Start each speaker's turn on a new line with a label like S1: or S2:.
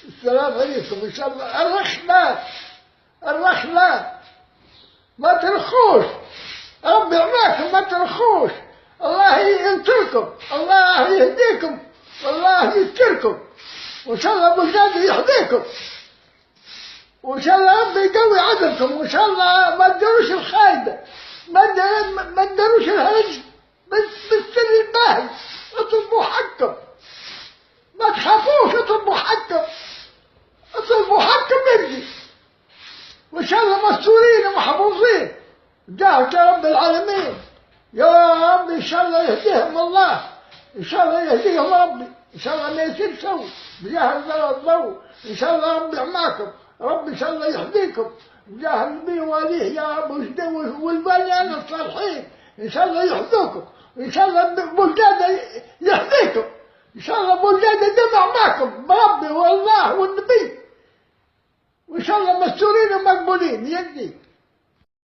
S1: السلام عليكم إن شاء الله. الرخلات ما ترخوش، ربي يعماكم ما ترخوش، الله ينصركم، الله يهديكم، والله يستركم، وإن شاء الله بلداد يحميكم، وإن شاء الله ربي يقوي عزمكم، وإن شاء الله ما تدروش الخايبة، ما تدروش الهرج بالسر الباهي، اطلبوا حقكم، ما تخافوش، اطلبوا حقكم، اطلبوا حقكم يجي، وإن شاء الله مستورين ومحفوظين جاهك يا رب العالمين، يا رب إن شاء الله يهديهم الله، إن شاء الله يهديهم ربي، إن شاء الله ما يصير سوء بجاه الضوء، إن شاء الله ربي يعماكم، ربي إن شاء الله يهديكم بجاه النبي واليه يا رب، والبنيان الصالحين إن شاء الله يحفظوكم، وإن شاء الله بلداد يهديكم، إن شاء الله بلداد يجمع معكم بربي والله والنبي، وإن شاء الله مستورين ومقبولين يدي.